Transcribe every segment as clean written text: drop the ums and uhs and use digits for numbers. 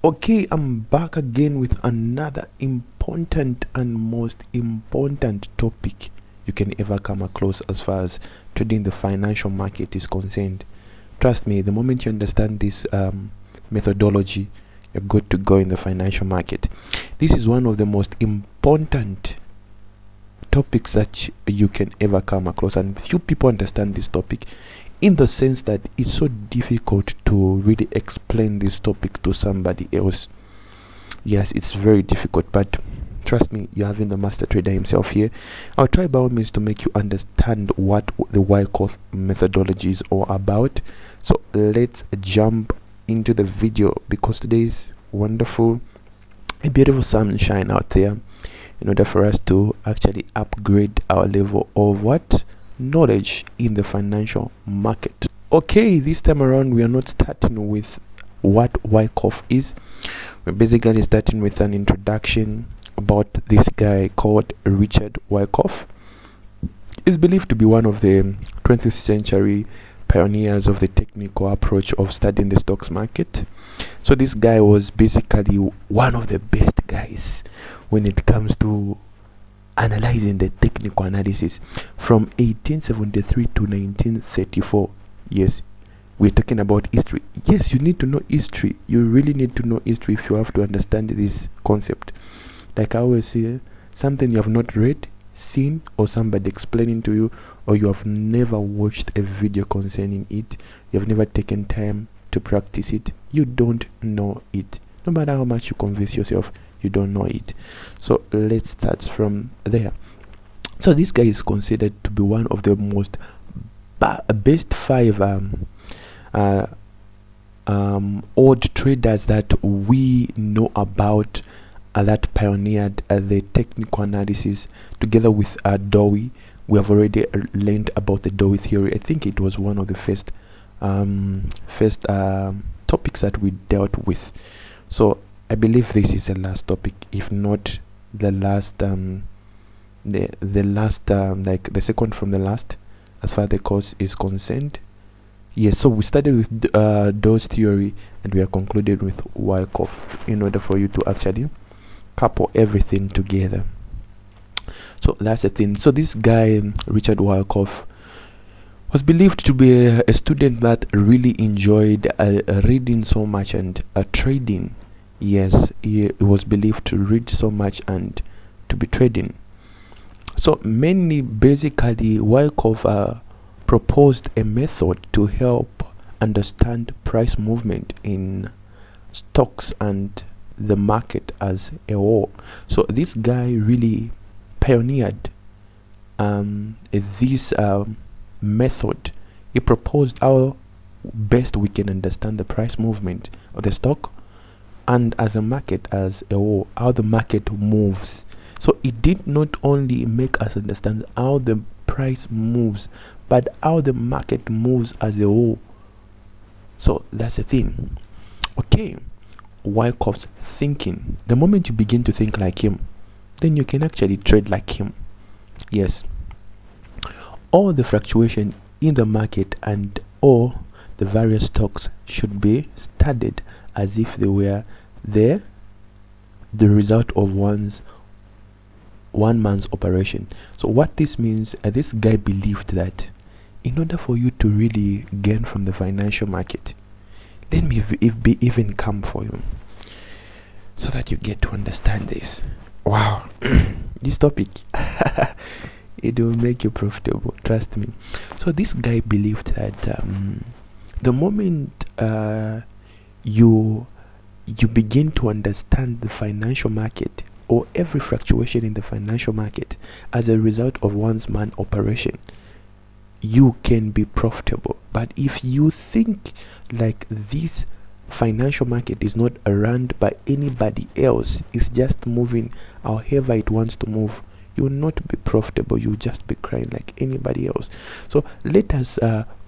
Okay, I'm back again with another important and most important topic you can ever come across as far as trading the financial market is concerned. Trust me, the moment you understand this methodology, you're good to go in the financial market. This is one of the most important topics that you can ever come across, and few people understand this topic, in the sense that it's so difficult to really explain this topic to somebody else. Yes, it's very difficult, but trust me, you're having the master trader himself here. I'll try by all means to make you understand what the Wyckoff methodology is all about. So let's jump into the video, because today is wonderful, a beautiful sunshine out there, in order for us to actually upgrade our level of what? Knowledge in the financial market. Okay, this time around we are not starting with what Wyckoff is. We're basically starting with an introduction about this guy called Richard Wyckoff. He's believed to be one of the 20th century pioneers of the technical approach of studying the stocks market. So this guy was basically one of the best guys when it comes to analyzing the technical analysis from 1873 to 1934. Yes, we're talking about history. Yes, you need to know history. You really need to know history if you have to understand this concept. Like I always say, something you have not read, seen, or somebody explaining to you, or you have never watched a video concerning it, you have never taken time to practice it, you don't know it. No matter how much you convince yourself, you don't know it. So let's start from there. So this guy is considered to be one of the most best 5 old traders that we know about, that pioneered the technical analysis together with Dewey. We have already learned about the Dewey theory. I think it was one of the first topics that we dealt with. So I believe this is the last topic, if not the last, the last, like the second from the last, as far as the course is concerned. Yes, so we started with Dawes theory, and we are concluded with Wyckoff, in order for you to actually couple everything together. So that's the thing. So this guy, Richard Wyckoff, was believed to be a student that really enjoyed reading so much and trading. Yes, he was believed to read so much and to be trading. So mainly, basically, Wyckoff proposed a method to help understand price movement in stocks and the market as a whole. So this guy really pioneered this method. He proposed how best we can understand the price movement of the stock and as a market as a whole, how the market moves. So it did not only make us understand how the price moves, but how the market moves as a whole. So that's the thing. Okay, Wyckoff's thinking. The moment you begin to think like him, then you can actually trade like him. Yes, all the fluctuation in the market and all the various stocks should be studied as if they were the result of one man's operation. So what this means, this guy believed that in order for you to really gain from the financial market, let me even come for you, so that you get to understand this. Wow, this topic, it will make you profitable, trust me. So this guy believed that the moment you begin to understand the financial market, or every fluctuation in the financial market as a result of one's man operation, you can be profitable. But if you think like this financial market is not run by anybody else, it's just moving however it wants to move, you will not be profitable. You will just be crying like anybody else. So let us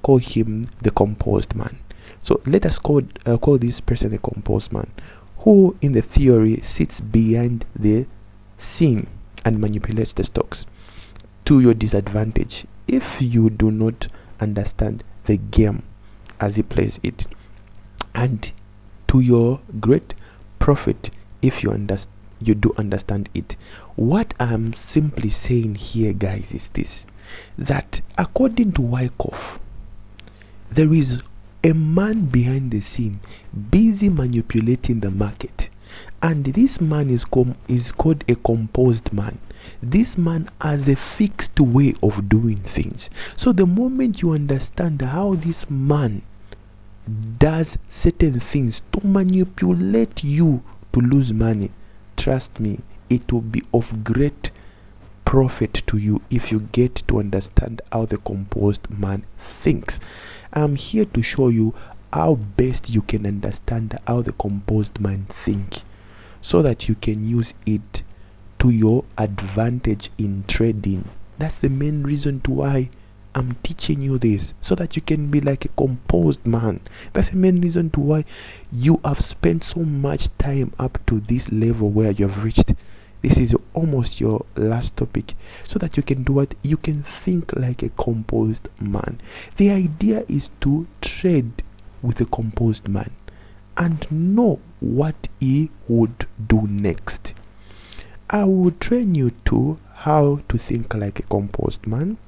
call him the composed man. So let us call this person a composed man, who in the theory sits behind the scene and manipulates the stocks to your disadvantage if you do not understand the game as he plays it, and to your great profit if you do understand it. What I'm simply saying here, guys, is this: that according to Wyckoff, there is a man behind the scene busy manipulating the market, and this man is called a composed man. This man has a fixed way of doing things. So the moment you understand how this man does certain things to manipulate you to lose money, trust me, it will be of great profit to you if you get to understand how the composed man thinks. I'm here to show you how best you can understand how the composed man thinks, so that you can use it to your advantage in trading. That's the main reason to why I'm teaching you this, so that you can be like a composed man. That's the main reason to why you have spent so much time up to this level where you have reached. This is almost your last topic, so that you can do what? You can think like a composed man. The idea is to trade with a composed man and know what he would do next. I will train you to how to think like a composed man.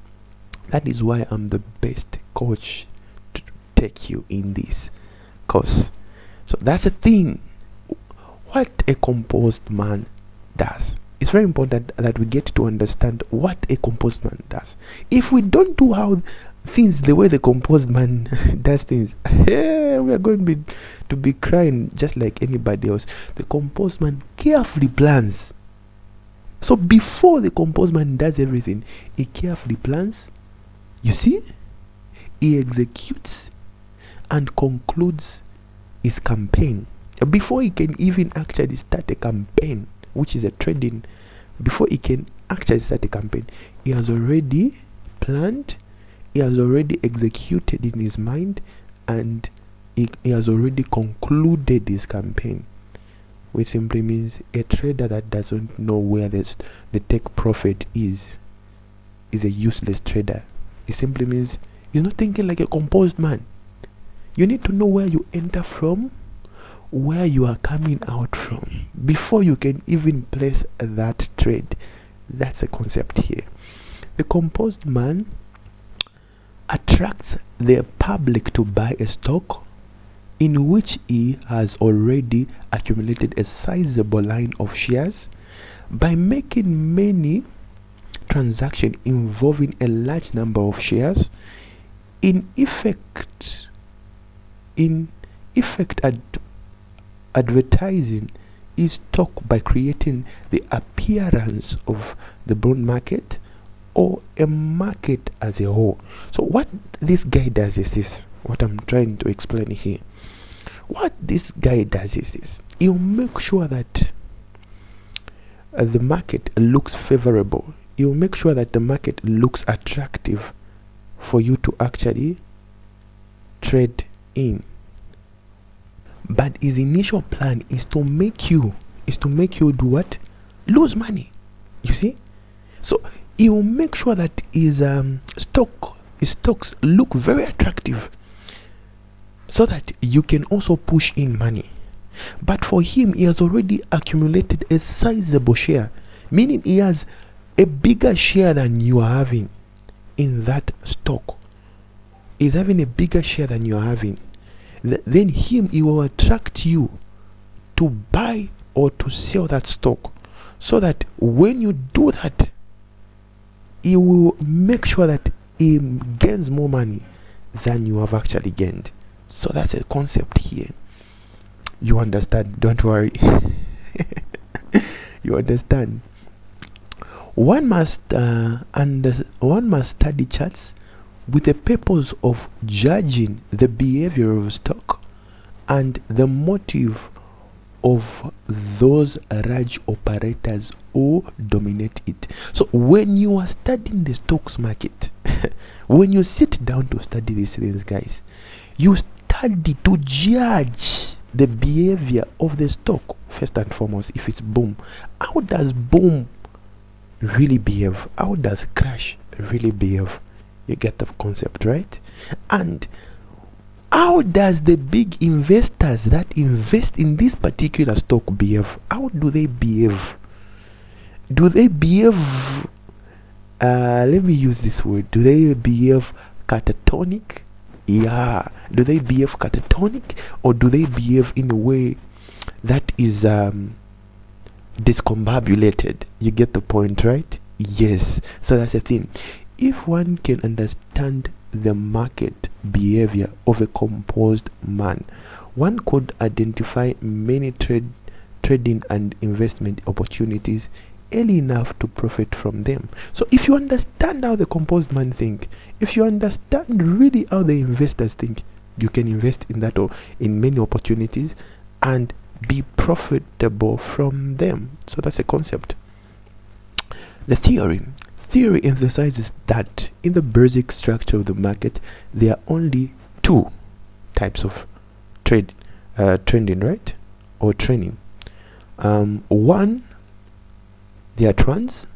That is why I'm the best coach to take you in this course. So that's the thing. What a composed man does. It's very important that we get to understand what a composed man does. If we don't do how things the way the composed man does things, we are going to be crying just like anybody else. The composed man carefully plans. So before the composed man does everything, he carefully plans. You see, he executes and concludes his campaign before he can even actually start a campaign, which is a trading. Before he can actually start a campaign, he has already planned, he has already executed in his mind, and he has already concluded his campaign, which simply means a trader that doesn't know where the take profit is a useless trader. It simply means he's not thinking like a composed man. You need to know where you enter from, where you are coming out from, before you can even place that trade. That's a concept here. The composed man attracts the public to buy a stock in which he has already accumulated a sizable line of shares by making many transactions involving a large number of shares. In effect, advertising his stock by creating the appearance of the bond market or a market as a whole. So what this guy does is this, what I'm trying to explain here. What this guy does is this: he'll make sure that the market looks favorable. He'll make sure that the market looks attractive for you to actually trade in. But his initial plan is to make you do what? Lose money. You see? So he will make sure that his stocks look very attractive, so that you can also push in money. But for him, he has already accumulated a sizable share, meaning he has a bigger share than you are having in that stock. He's having a bigger share than you are having. Then he will attract you to buy or to sell that stock, so that when you do that, he will make sure that he gains more money than you have actually gained. So that's a concept here. You understand? Don't worry. You understand? One must study charts with the purpose of judging the behavior of stock and the motive of those large operators who dominate it. So when you are studying the stocks market, when you sit down to study these things, guys, you study to judge the behavior of the stock first and foremost. If it's boom, how does boom really behave? How does crash really behave? You get the concept, right? And how does the big investors that invest in this particular stock behave? How do they behave? Do they behave, let me use this word, do they behave catatonic? Yeah. Do they behave catatonic, or do they behave in a way that is discombobulated? You get the point, right? Yes. So that's the thing. If one can understand the market behavior of a composed man, one could identify many trading and investment opportunities early enough to profit from them. So if you understand how the composed man think, if you understand really how the investors think, you can invest in that or in many opportunities and be profitable from them. So that's a concept. The theory emphasizes that in the basic structure of the market, there are only two types of trending, right? Or training. One, they are trends.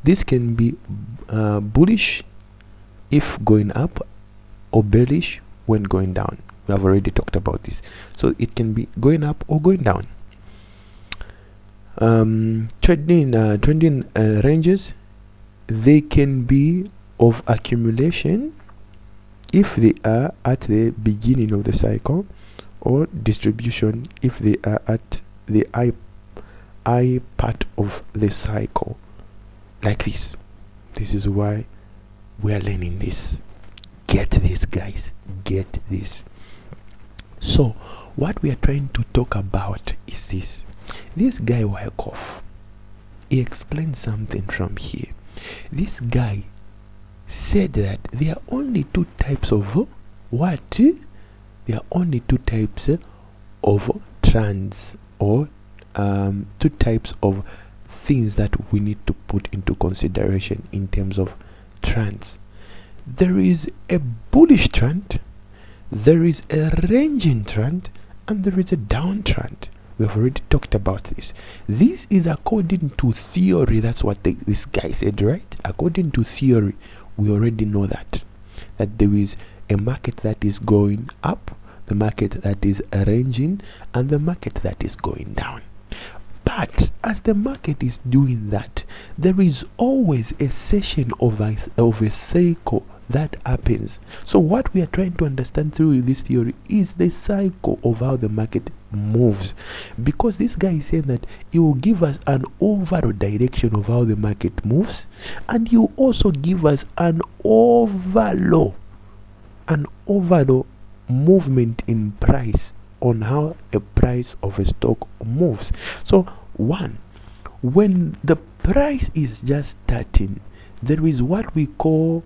This can be bullish if going up, or bearish when going down. We have already talked about this. So it can be going up or going down. Trending ranges, they can be of accumulation if they are at the beginning of the cycle, or distribution if they are at the high part of the cycle. Like this. This is why we are learning this. Get this, guys. Get this. So what we are trying to talk about is this. This guy Wyckoff, he explained something from here. This guy said that there are only two types of what? There are only two types of trends, or two types of things that we need to put into consideration in terms of trends. There is a bullish trend, there is a ranging trend, and there is a downtrend. We have already talked about this. This is according to theory. That's what this guy said, right? According to theory, we already know that there is a market that is going up, the market that is ranging, and the market that is going down. But as the market is doing that, there is always a session of a cycle that happens. So what we are trying to understand through this theory is the cycle of how the market moves, because this guy is saying that he will give us an overall direction of how the market moves, and he will also give us an overall movement in price on how a price of a stock moves. So one, when the price is just starting, there is what we call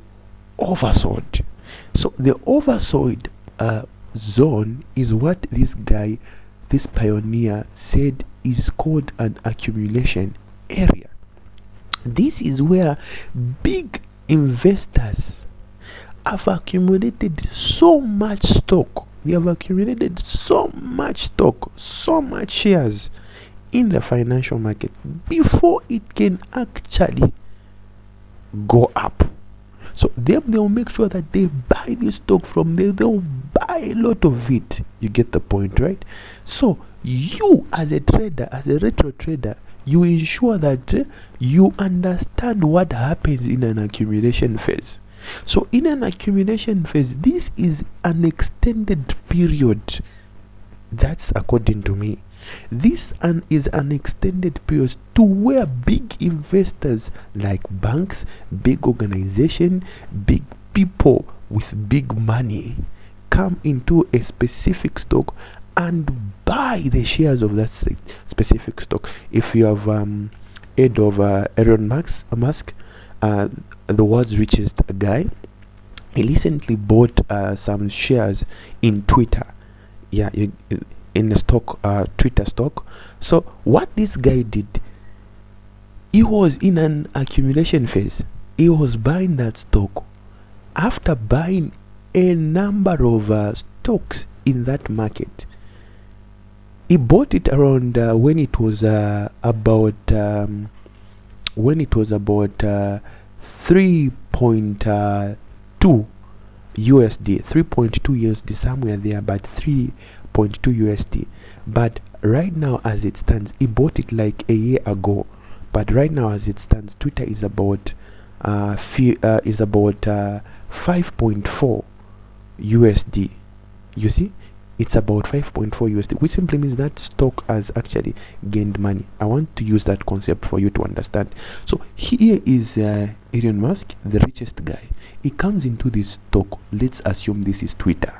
oversold. So the oversold zone is what this guy, this pioneer, said is called an accumulation area. This is where big investors have accumulated so much stock. They have accumulated so much stock, so much shares in the financial market before it can actually go up. So they'll make sure that they buy this stock from there. They'll buy a lot of it. You get the point, right? So you, as a trader, as a retro trader, you ensure that you understand what happens in an accumulation phase. So in an accumulation phase, this is an extended period. That's according to me. This is an extended period to where big investors like banks, big organizations, big people with big money come into a specific stock and buy the shares of that specific stock. If you have heard of Elon Musk, the world's richest guy, he recently bought some shares in Twitter. Yeah, in a stock, Twitter stock. So what this guy did, he was in an accumulation phase. He was buying that stock. After buying a number of stocks in that market, he bought it around when it was about 3.2 USD, 3.2 USD, somewhere there, but 3.2 USD. But right now, as it stands, he bought it like a year ago. But right now, as it stands, Twitter is about 5.4 USD. You see, it's about 5.4 USD, which simply means that stock has actually gained money. I want to use that concept for you to understand. So here is Elon Musk, the richest guy. He comes into this stock. Let's assume this is Twitter.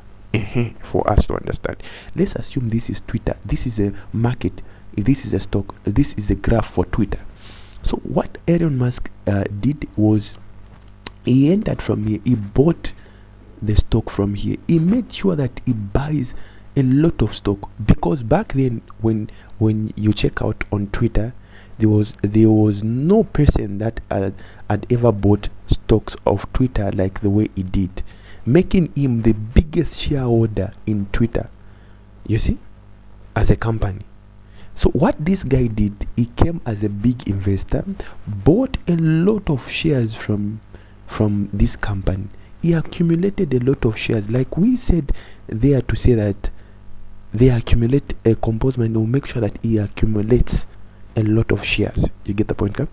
For us to understand, let's assume this is Twitter. This is a market. This is a stock. This is a graph for Twitter. So what Elon Musk did was he entered from here. He bought the stock from here. He made sure that he buys a lot of stock, because back then when you check out on Twitter, there was no person that had ever bought stocks of Twitter like the way he did, making him the biggest shareholder in Twitter, you see, as a company. So what this guy did, he came as a big investor, bought a lot of shares from this company. He accumulated a lot of shares. Like we said there, to say that they accumulate a composite, will make sure that he accumulates a lot of shares. You get the point, huh?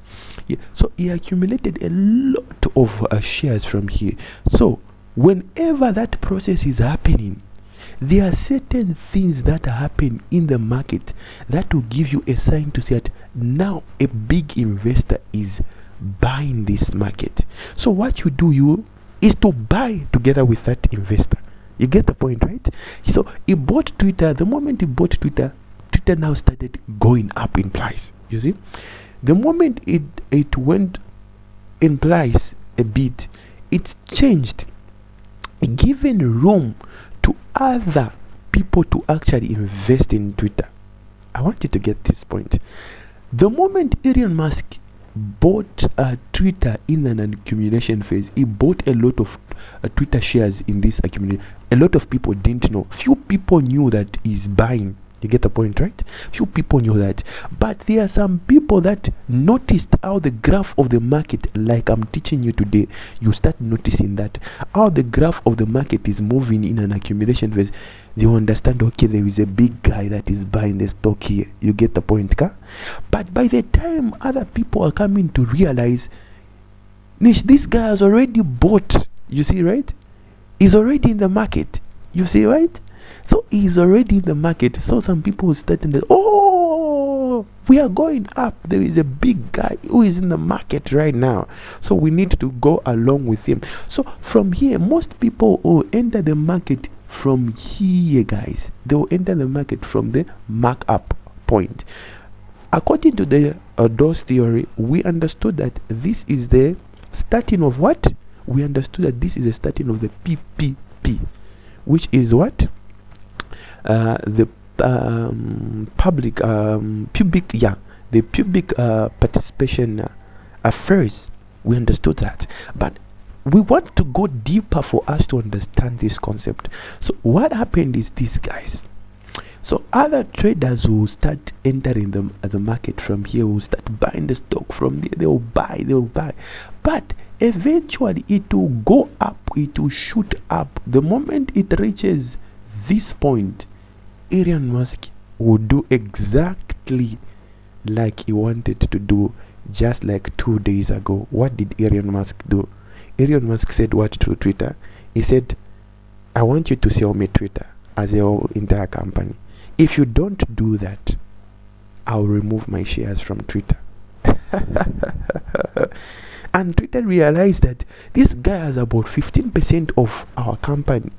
Yeah. So he accumulated a lot of shares from here. So whenever that process is happening, there are certain things that happen in the market that will give you a sign to say that now a big investor is buying this market. So what you do is to buy together with that investor. You get the point, right? So he bought Twitter. The moment he bought Twitter, Twitter now started going up in price. You see, the moment it went in price a bit, it's changed, giving room to other people to actually invest in Twitter. I want you to get this point. The moment Elon Musk bought Twitter in an accumulation phase, he bought a lot of Twitter shares in this accumulation. A lot of people didn't know. Few people knew that he's buying. You get the point, right? Few people knew that. But there are some people that noticed how the graph of the market, like I'm teaching you today, you start noticing that how the graph of the market is moving in an accumulation phase. They understand, okay, there is a big guy that is buying the stock here. You get the point, huh? But by the time other people are coming to realize, Nish, this guy has already bought. You see, right? He's already in the market. You see, right? So he's already in the market. So some people starting to, oh, we are going up. There is a big guy who is in the market right now. So we need to go along with him. So from here, most people who enter the market from here, guys, they will enter the market from the markup point. According to the Dawes theory, we understood that this is the starting of what? We understood that this is the starting of the PPP, which is what? The public participation affairs. We understood that, but we want to go deeper for us to understand this concept. So what happened is this, guys. So other traders will start entering the market from here, will start buying the stock from there. They will buy, but eventually it will go up, it will shoot up. The moment it reaches this point, Elon Musk will do exactly like he wanted to do just like 2 days ago. What did Elon Musk do? Elon Musk said what to Twitter? He said, I want you to sell me Twitter as a whole entire company. If you don't do that, I'll remove my shares from Twitter. And Twitter realized that this guy has about 15% of our company.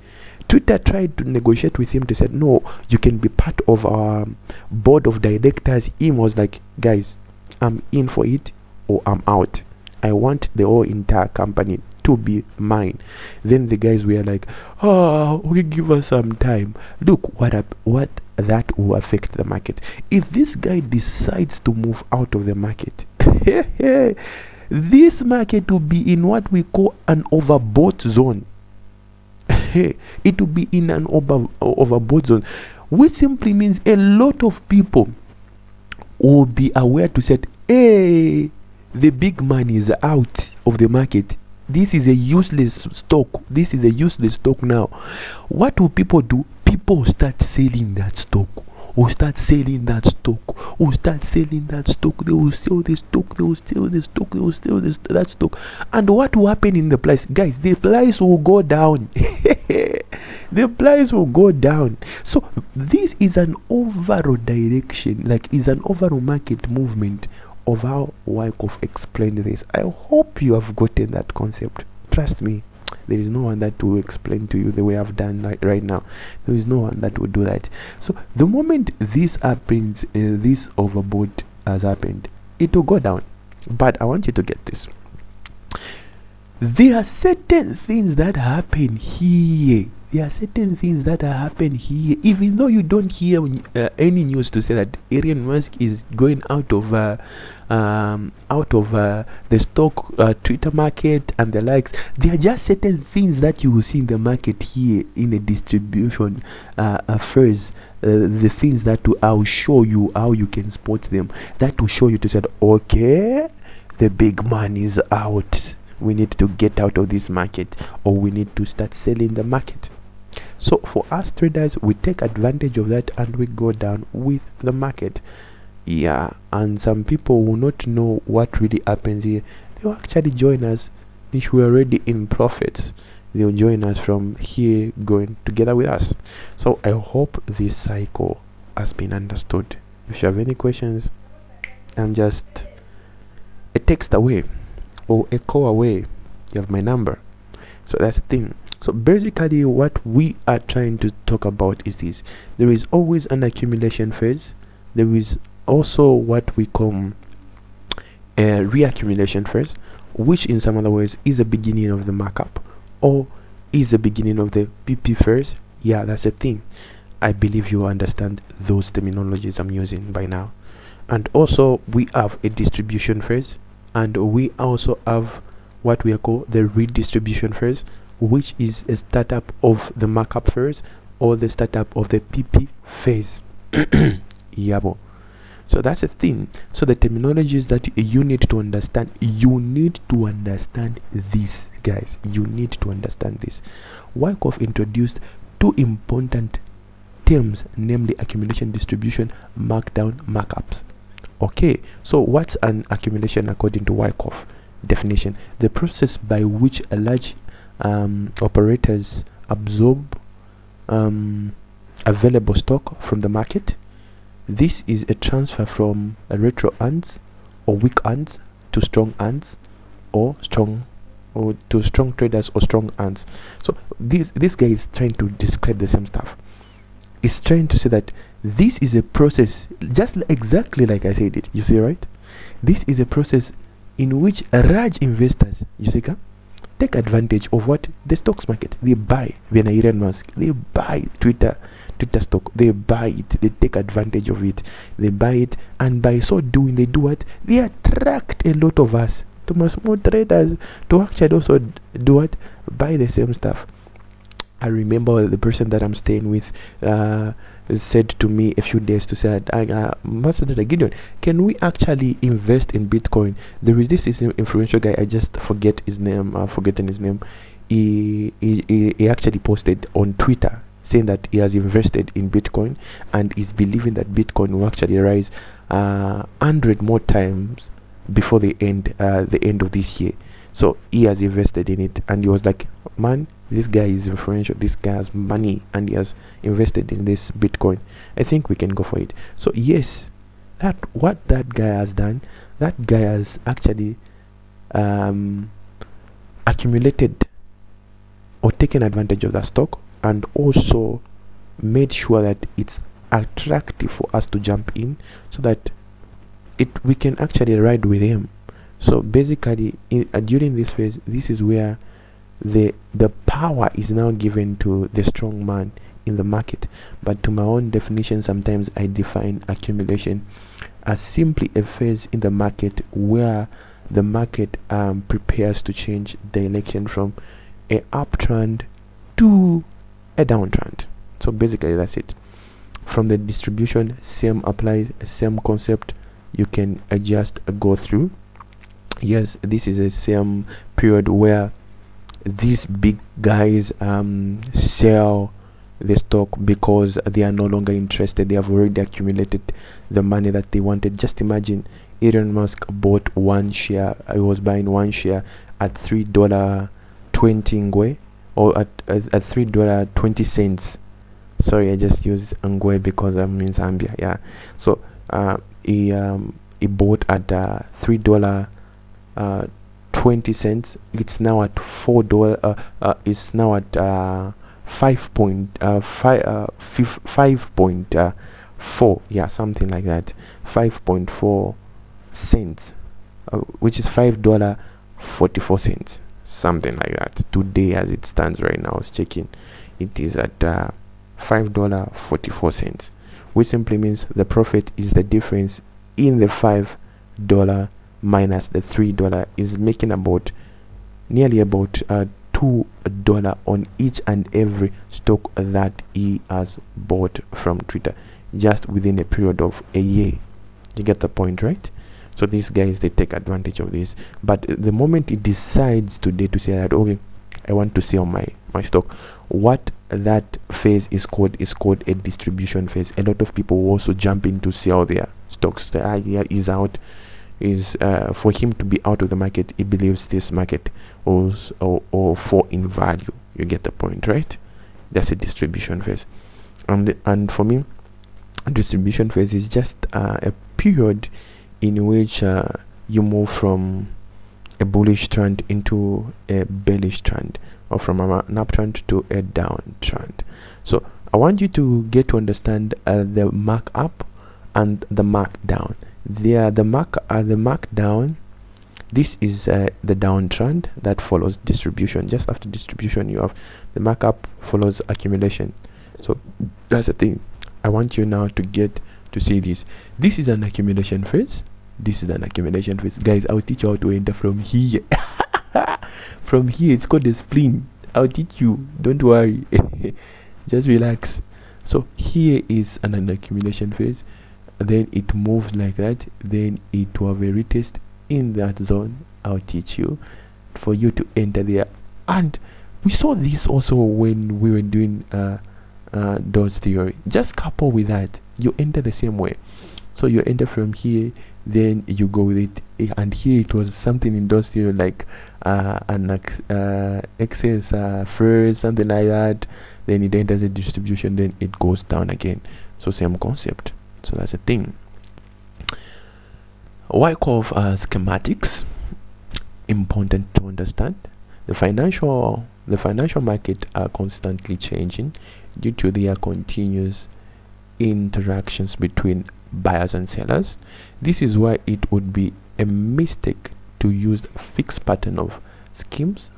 Twitter tried to negotiate with him to say, no, you can be part of our board of directors. He was like, guys, I'm in for it or I'm out. I want the whole entire company to be mine. Then the guys were like, oh, we give us some time. Look what that will affect the market. If this guy decides to move out of the market, this market will be in what we call an overbought zone. It will be in an overbought zone, which simply means a lot of people will be aware to say, hey, the big money is out of the market. This is a useless stock. This is a useless stock now. What will people do? People start selling that stock. Or start selling that stock. Or start selling that stock. They will sell the stock. They will sell the stock. They will sell that stock. And what will happen in the price? Guys, the price will go down. The price will go down. So this is an overall direction, like is an overall market movement of how Wyckoff explained this. I hope you have gotten that concept. Trust me, there is no one that will explain to you the way I've done right now. There is no one that will do that. So the moment this happens, this overbought has happened, it will go down. But I want you to get this. There are certain things that happen here. There are certain things that happen here. Even though you don't hear any news to say that Elon Musk is going out of the stock Twitter market and the likes, there are just certain things that you will see in the market here in the distribution first. The things that I'll show you how you can spot them. That will show you to say, okay, the big man is out. We need to get out of this market, or we need to start selling the market. So for us traders, we take advantage of that and we go down with the market. Yeah, and some people will not know what really happens here. They'll actually join us if we're already in profit. They'll join us from here, going together with us. So I hope this cycle has been understood. If you have any questions, I'm just a text away or a call away. You have my number. So that's the thing. So basically what we are trying to talk about is this. There is always an accumulation phase. There is also what we call a reaccumulation phase, which in some other words is the beginning of the markup, or is the beginning of the PP phase. Yeah, that's the thing. I believe you understand those terminologies I'm using by now. And also we have a distribution phase, and we also have what we call the redistribution phase, which is a startup of the markup phase or the startup of the PP phase. Yabo. So that's the thing. So the terminologies that you need to understand, you need to understand this, guys. You need to understand this. Wyckoff introduced two important terms, namely accumulation, distribution, markdown, markups. Okay, so what's an accumulation according to Wyckoff definition? The process by which a large operators absorb available stock from the market. This is a transfer from a retro hands or weak hands to strong hands, or to strong traders or strong hands. So this guy is trying to describe the same stuff. He's trying to say that this is a process, just exactly like I said it. You see, right? This is a process in which large investors, you see, take advantage of what the stocks market. They buy Elon Musk. They buy Twitter stock. They buy it. They take advantage of it. They buy it, and by so doing, they do what? They attract a lot of us, to my small traders, to actually also do what? Buy the same stuff. I remember the person that I'm staying with said to me a few days to say, Master Gideon, can we actually invest in Bitcoin? There is this influential guy, I just forget his name. I've forgotten his name. He actually posted on Twitter saying that he has invested in Bitcoin and is believing that Bitcoin will actually rise 100 more times before the end of this year. So he has invested in it, and he was like, man, this guy is influential, this guy has money, and he has invested in this Bitcoin. I think we can go for it. So yes, what that guy has done, that guy has actually accumulated or taken advantage of that stock, and also made sure that it's attractive for us to jump in, so that we can actually ride with him. So basically during this phase, this is where the power is now given to the strong man in the market. But to my own definition, sometimes I define accumulation as simply a phase in the market where the market prepares to change direction from a uptrend to a downtrend. So basically that's it. From the distribution, same applies, same concept. You can just go through. Yes, this is a same period where these big guys sell the stock because they are no longer interested. They have already accumulated the money that they wanted. Just imagine Elon Musk bought one share. I was buying one share at $3.20 ngwe, or at $3.20. Sorry, I just use ngwe because I'm in Zambia. Yeah, so he bought at $3.20. It's now at $4. It's now at 5.4, yeah, something like that, 5.4 cents, which is $5.44, something like that. Today, as it stands right now, I was checking, it is at $5.44, which simply means the profit is the difference in the $5 minus the $3, is making about nearly about $2 on each and every stock that he has bought from Twitter, just within a period of a year. You get the point, right? So these guys, they take advantage of this. But the moment he decides today to say that, okay, I want to sell my stock, what that phase is called a distribution phase. A lot of people will also jump in to sell their stocks. The idea is out is for him to be out of the market. He believes this market or fall in value. You get the point, right? That's a distribution phase. And for me, a distribution phase is just a period in which you move from a bullish trend into a bearish trend, or from an uptrend to a downtrend. So I want you to get to understand the mark up and the mark down. The mark down, this is the downtrend that follows distribution. Just after distribution, you have the markup follows accumulation. So that's the thing. I want you now to get to see this. This is an accumulation phase. This is an accumulation phase. Guys, I'll teach you how to enter from here. From here, it's called a spleen. I'll teach you. Don't worry. Just relax. So here is an accumulation phase. Then it moves like that. Then it will have a retest in that zone. I'll teach you for you to enter there. And we saw this also when we were doing Dawes theory. Just couple with that, you enter the same way. So you enter from here, then you go with it. And here it was something in Dawes theory like an excess first, something like that. Then it enters a distribution, then it goes down again. So same concept. So that's a thing. Wyckoff schematics, important to understand. The financial market are constantly changing due to their continuous interactions between buyers and sellers. This is why it would be a mistake to use a fixed pattern of schemes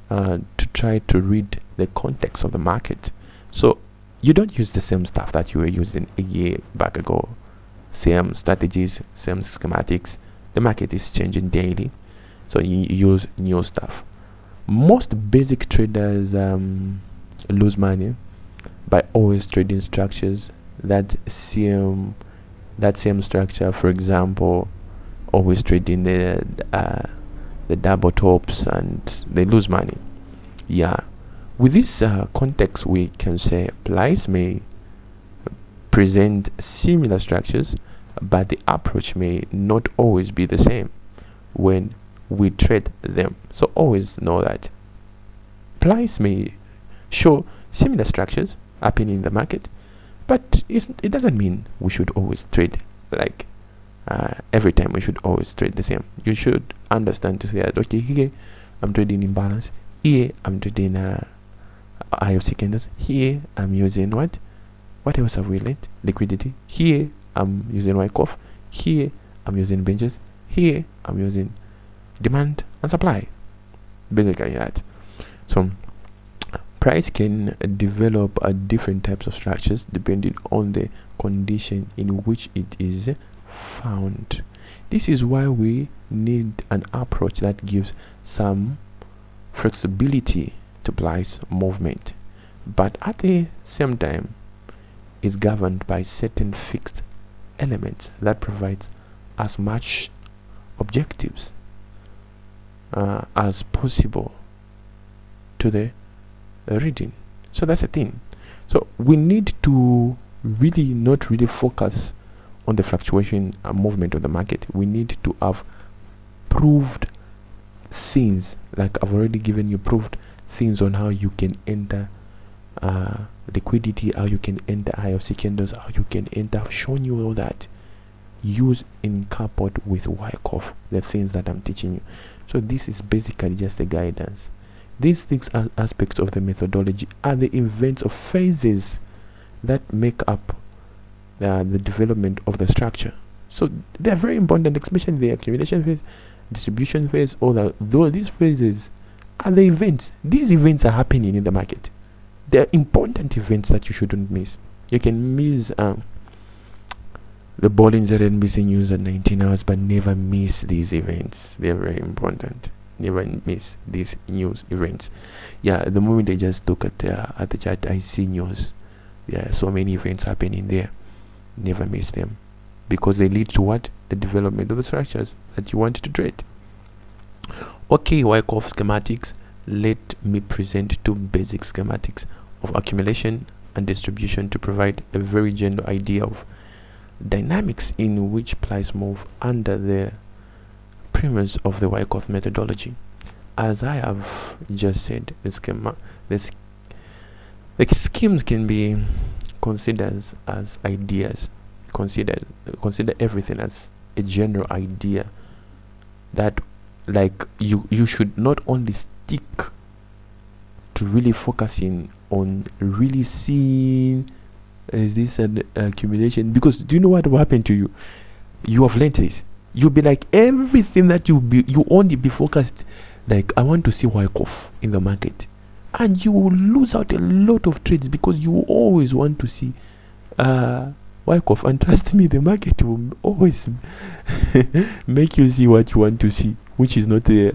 to try to read the context of the market. So you don't use the same stuff that you were using a year back ago. Same strategies, same schematics. The market is changing daily, so you use new stuff. Most basic traders lose money by always trading structures that same structure. For example, always trading the double tops, and they lose money. Yeah. With this context, we can say price may present similar structures, but the approach may not always be the same when we trade them. So always know that price may show similar structures happening in the market, but it doesn't mean we should always trade like every time we should always trade the same. You should understand to say that, okay, here I'm trading imbalance, here I'm trading IFC candles, here I'm using what else have we learned? Liquidity. Here I'm using Wyckoff, here I'm using benches, here I'm using demand and supply, basically that. So price can develop different types of structures depending on the condition in which it is found. This is why we need an approach that gives some flexibility to price movement, but at the same time is governed by certain fixed elements that provides as much objectives as possible to the reading. So that's the thing. So we need to really not really focus on the fluctuation and movement of the market. We need to have proved things, like I've already given you proved things on how you can enter liquidity, how you can enter IFC candles, how you can enter. I've shown you all that. Use in coupled with Wyckoff the things that I'm teaching you. So this is basically just a guidance. These things are aspects of the methodology, are the events of phases that make up the development of the structure. So they are very important, especially the accumulation phase, distribution phase, all that. Though these phases are the events. These events are happening in the market. They are important events that you shouldn't miss. You can miss the Bollinger and NBC News at 19 hours, but never miss these events. They are very important. Never miss these news events. Yeah, the moment I just look at the chart, I see news. There are so many events happening there. Never miss them, because they lead to what? The development of the structures that you want to trade. Okay, Wyckoff schematics. Let me present two basic schematics of accumulation and distribution to provide a very general idea of dynamics in which price move under the premise of the Wyckoff methodology. As I have just said, the schemes can be considered as ideas. Consider everything as a general idea that, like, you should not only stick to really focusing on really seeing is this an accumulation, because do you know what will happen to you? You have learned this. You'll be like, everything that you only be focused, like, I want to see Wyckoff in the market, and you will lose out a lot of trades because you always want to see Wyckoff. And trust me, the market will always make you see what you want to see, which is not there.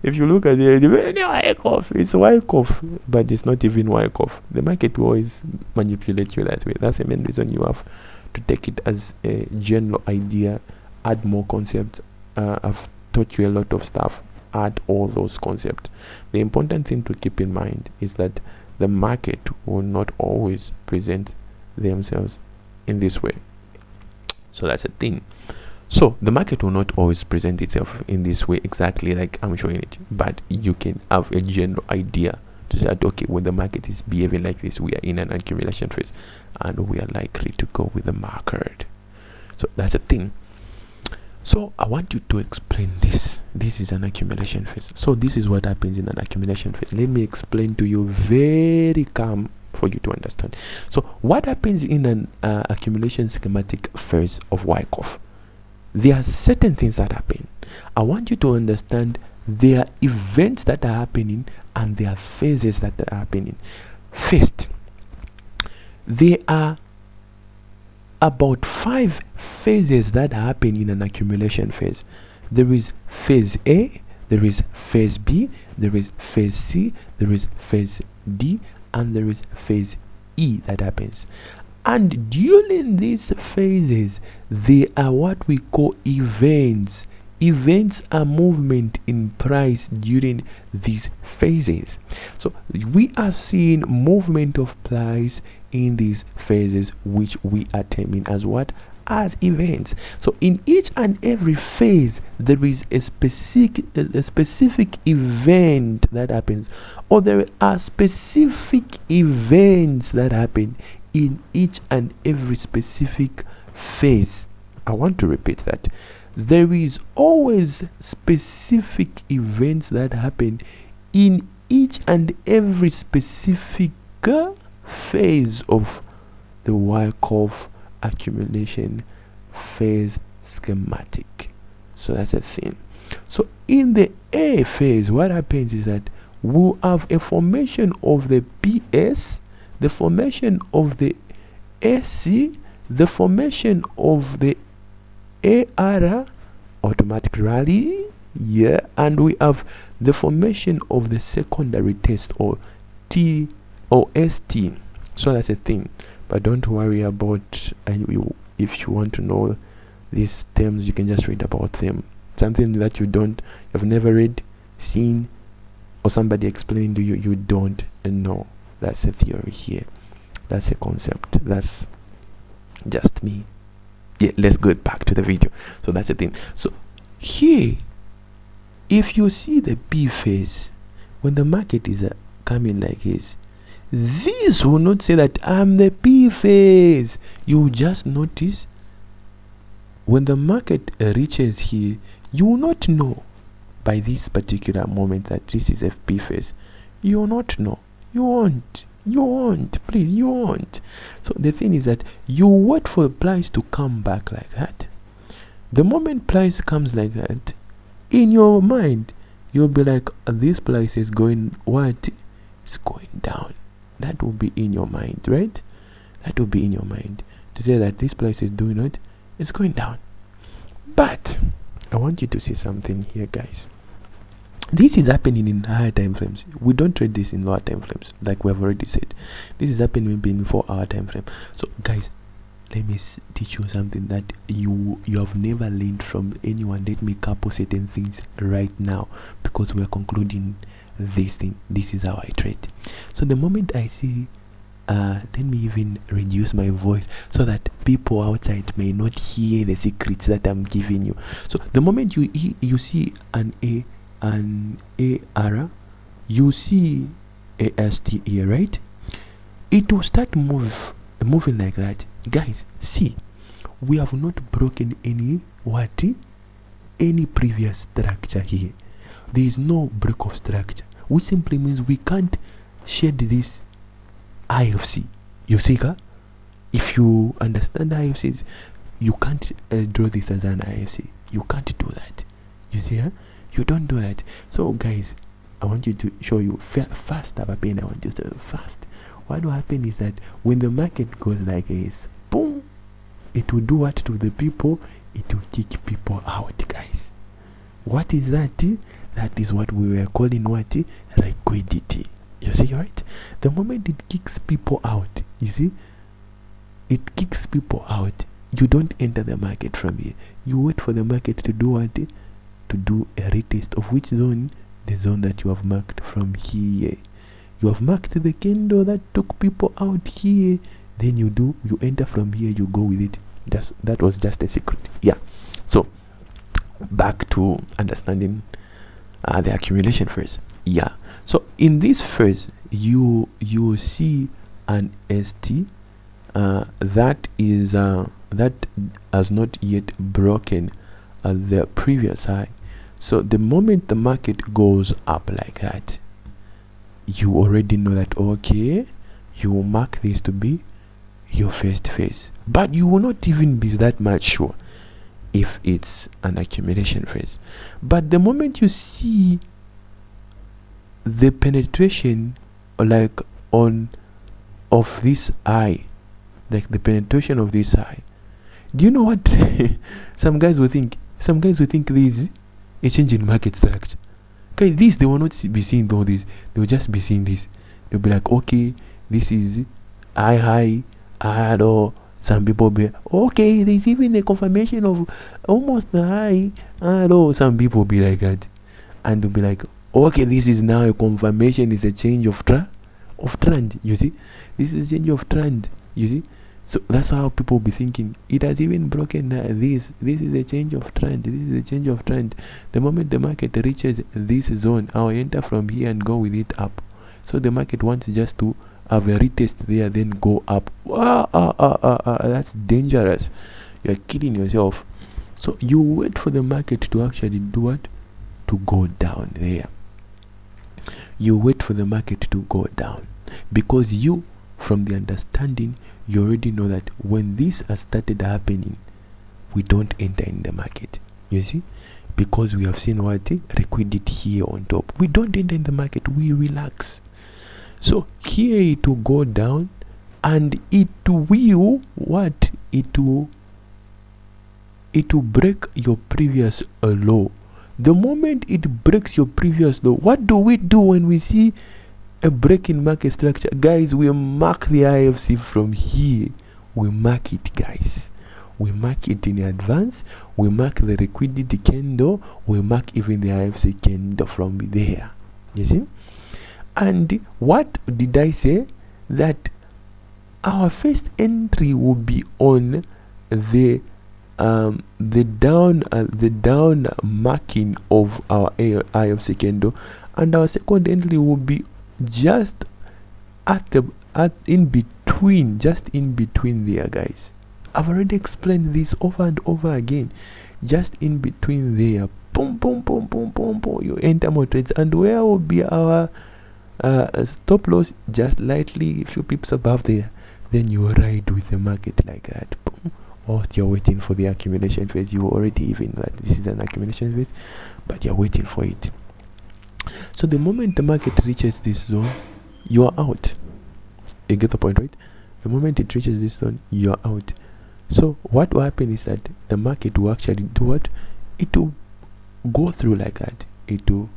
If you look at the Wyckoff, it's Wyckoff, but it's not even Wyckoff. The market will always manipulate you that way. That's the main reason you have to take it as a general idea, add more concepts. I've taught you a lot of stuff, add all those concepts. The important thing to keep in mind is that the market will not always present themselves in this way. So that's a thing. So the market will not always present itself in this way exactly like I'm showing it, but you can have a general idea to that, okay, when the market is behaving like this, we are in an accumulation phase and we are likely to go with the market. So that's a thing. So I want you to explain this. This is an accumulation phase. So this is what happens in an accumulation phase. Let me explain to you very calm for you to understand. So what happens in an accumulation schematic phase of Wyckoff? There are certain things that happen. I want you to understand there are events that are happening and there are phases that are happening. First, there are about 5 phases that happen in an accumulation phase. There is phase A, there is phase B, there is phase C, there is phase D, and there is phase E that happens. And during these phases, they are what we call events. Events are movement in price during these phases. So we are seeing movement of price in these phases, which we are terming as what? As events. So in each and every phase, there is a specific event that happens, or there are specific events that happen in each and every specific phase. I want to repeat that. There is always specific events that happen in each and every specific phase of the Wyckoff accumulation phase schematic. So that's a thing. So in the A phase, what happens is that we'll have a formation of the PS, the formation of the SC, the formation of the AR, automatic rally, yeah, and we have the formation of the secondary test, or T or ST. So that's a thing. But don't worry about if you want to know these terms, you can just read about them. Something that you've never read, seen, or somebody explaining to you, you don't know. That's a theory here. That's a concept. That's just me. Yeah, let's go back to the video. So that's the thing. So here, if you see the B phase, when the market is coming like this will not say that I'm the P phase. You just notice when the market reaches here, you will not know by this particular moment that this is a P phase. You will not know. You won't, please, you won't. So the thing is that you wait for the price to come back like that. The moment price comes like that, in your mind, you'll be like, this price is going what? It's going down. That will be in your mind, right? That will be in your mind to say that this price is doing what? It's going down. But I want you to see something here, guys. This is happening in higher time frames. We don't trade this in lower time frames, like we have already said. This is happening maybe in 4-hour time frame. So guys, let me teach you something that you have never learned from anyone. Let me couple certain things right now, because we are concluding this thing. This is how I trade. So the moment I see let me even reduce my voice so that people outside may not hear the secrets that I'm giving you. So the moment you see an AR, you see a ST here, right? It will start moving like that. Guys, see, we have not broken any previous structure here. There is no break of structure, which simply means we can't shed this IFC. You see, if you understand IFCs, you can't draw this as an IFC. You can't do that. You see, you don't do that. So guys, I want you to show you fast. I want you to fast. What will happen is that when the market goes like this, boom, it will do what to the people? It will kick people out, guys. What is that? That is what we were calling what? Liquidity. You see, right? The moment it kicks people out, you see, it kicks people out. You don't enter the market from here. You wait for the market to do what? To do a retest of which zone? The zone that you have marked from here. You have marked the candle that took people out here. Then you enter from here, you go with it. That was just a secret. Yeah. So back to understanding the accumulation phase. Yeah. So in this phase, you see an ST that has not yet broken the previous high. So the moment the market goes up like that, you already know that, okay, you will mark this to be your first phase, but you will not even be that much sure if it's an accumulation phase. But the moment you see the penetration like of this high, like the penetration of this high, do you know what some guys will think? Some guys will think this is a change in market structure. Okay, this, they will not be seeing all this. They will just be seeing this. They'll be like, okay, this is high, low. Some people be, okay, there's even a confirmation of almost high, low. Some people be like that, and they'll be like, okay, this is now a confirmation. Is a change of trend. You see, this is a change of trend. You see. So that's how people be thinking. It has even broken this. This is a change of trend. This is a change of trend. The moment the market reaches this zone, I'll enter from here and go with it up. So the market wants just to have a retest there, then go up. That's dangerous. You're killing yourself. So you wait for the market to actually do what? To go down there. You wait for the market to go down, because you, from the understanding, you already know that when this has started happening, we don't enter in the market. You see, because we have seen what? Liquidity here on top. We don't enter in the market. We relax. So here it will go down, and it will what? It will break your previous low. The moment it breaks your previous low, what do we do when we see a break in market structure? Guys, we mark the IFC from here. We mark it, guys. We mark it in advance. We mark the liquidity candle. We mark even the IFC candle from there. You see? And what did I say? That our first entry will be on the down marking of our eye of second, and our second entry will be just in between there, guys. I've already explained this over and over again. Just in between there, boom boom boom boom boom boom, you enter more trades. And where will be our stop loss? Just lightly a few pips above there. Then you ride with the market like that. Boom. Whilst you're waiting for the accumulation phase, you already even that this is an accumulation phase, but you're waiting for it. So the moment the market reaches this zone, you are out. You get the point, right? The moment it reaches this zone, you are out. So what will happen is that the market will actually do what? It will go through like that. It will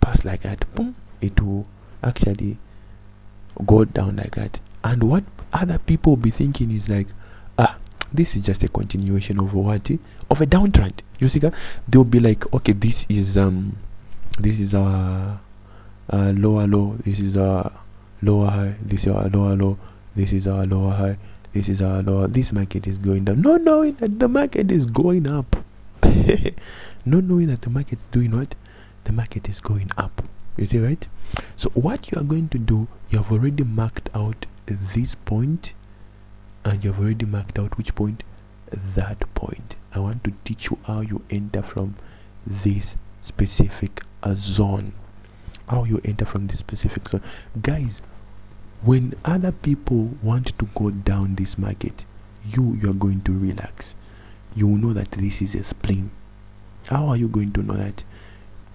pass like that. Boom. It will actually go down like that. And what other people will be thinking is like, this is just a continuation of what? Of a downtrend. You see that? They'll be like, okay, this is our lower low, this is our lower high, this is our lower low, this is our lower high, this is our lower. This market is going down, not knowing that the market is going up. Not knowing that the market is doing what? The market is going up. You see, right? So what you are going to do, you have already marked out this point, and you have already marked out which point? That point. I want to teach you how you enter from this specific zone. How you enter from this specific zone. Guys, when other people want to go down this market, you are going to relax. You will know that this is a spleen. How are you going to know that?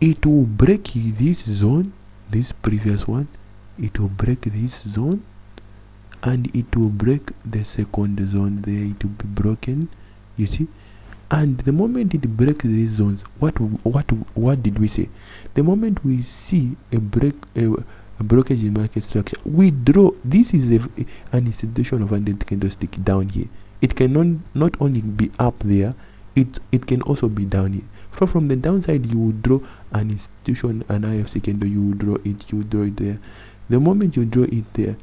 It will break this zone, this previous one. It will break this zone, and it will break the second zone there. It will be broken, you see. And the moment it breaks these zones, what did we say? The moment we see a breakage in market structure, we draw. This is an institution of 100 candlestick down here. It can not only be up there, it can also be down here. From the downside, you will draw an institution, an IFC candle. You will draw it there. The moment you draw it there,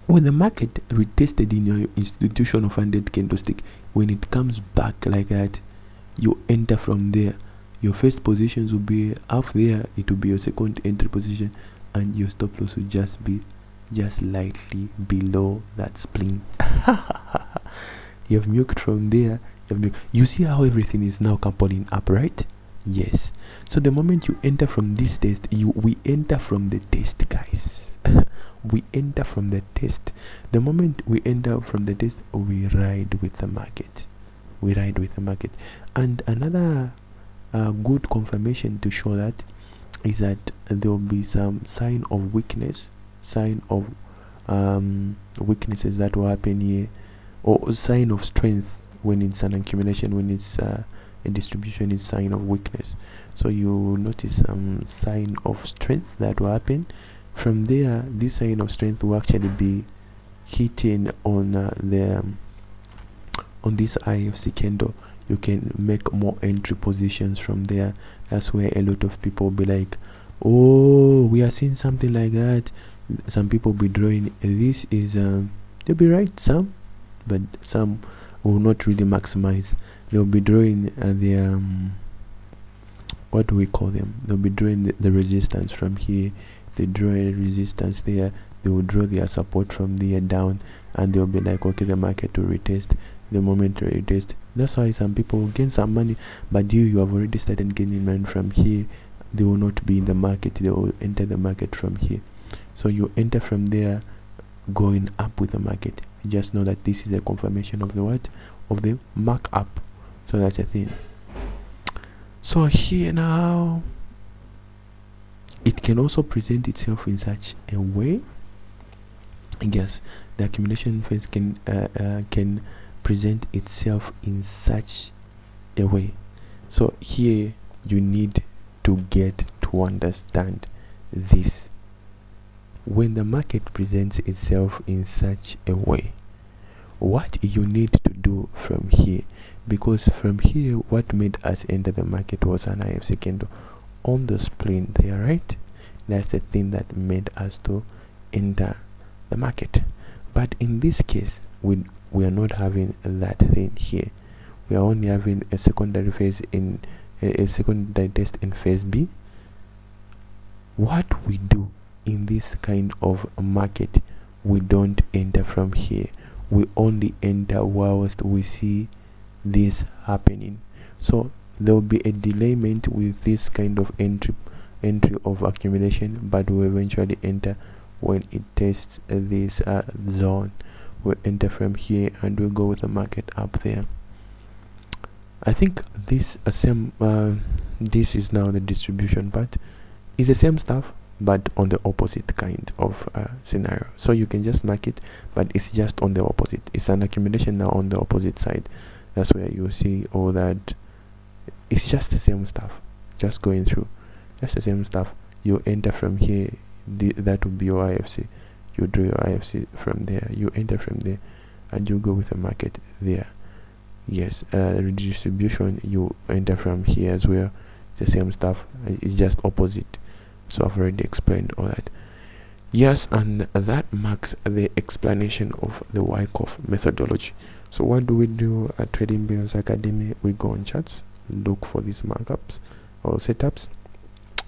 when the market retested in your institution of 100 candlestick, when it comes back like that, you enter from there. Your first positions will be up there. It will be your second entry position, and your stop loss will just be slightly below that spleen. You have milked from there. You see how everything is now coupling up, right? Yes. So the moment you enter from this test, we enter from the test, guys. We enter from the test. The moment we enter from the test, we ride with the market. We ride with the market. And another good confirmation to show that is that there will be some sign of weakness, weaknesses that will happen here, or sign of strength when it's an accumulation. When it's a distribution, is sign of weakness. So you will notice some sign of strength that will happen. From there, this sign of strength will actually be hitting on on this IFC candle. You can make more entry positions from there. That's where a lot of people will be like, oh, we are seeing something like that. Some people will be drawing. This is they'll be right, some, but some will not really maximize. They'll be drawing the what do we call them? They'll be drawing the resistance from here. They draw a resistance there, they will draw their support from there down, and they'll be like, okay, the market will retest. The moment you retest, that's why some people will gain some money, but you have already started gaining money from here. They will not be in the market, they will enter the market from here. So you enter from there, going up with the market. Just know that this is a confirmation of the what? Of the markup. So that's a thing. So here now, it can also present itself in such a way. Yes, the accumulation phase can present itself in such a way. So here you need to get to understand this. When the market presents itself in such a way, what you need to do from here, because from here what made us enter the market was an IFC candle on the spleen there, right? That's the thing that made us to enter the market. But in this case, we are not having that thing here. We are only having a secondary phase in a secondary test in phase B. What we do in this kind of market, we don't enter from here. We only enter whilst we see this happening. So there will be a delayment with this kind of entry of accumulation, but we eventually enter when it tests this zone. We enter from here and we go with the market up there. I think this this is now the distribution part. It's the same stuff, but on the opposite kind of scenario. So you can just mark it, but it's just on the opposite. It's an accumulation now on the opposite side. That's where you see all that. It's just the same stuff, just going through, just the same stuff. You enter from here, that would be your IFC. You draw your IFC from there, you enter from there, and you go with the market there. Yes, redistribution, you enter from here as well. The same stuff, it's just opposite. So I've already explained all that. Yes, and that marks the explanation of the Wyckoff methodology. So what do we do at Trading Bills Academy? We go on charts, look for these markups or setups,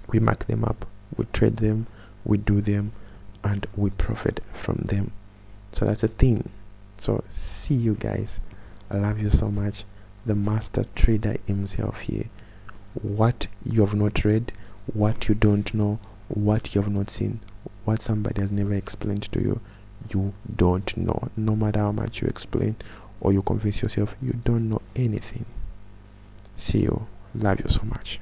we mark them up, we trade them, we do them, and we profit from them. So that's a thing. So see you guys. I love you so much. The master trader himself here. What you have not read, what you don't know, what you have not seen, what somebody has never explained to you, you don't know. No matter how much you explain or you convince yourself, you don't know anything. See you. Love you so much.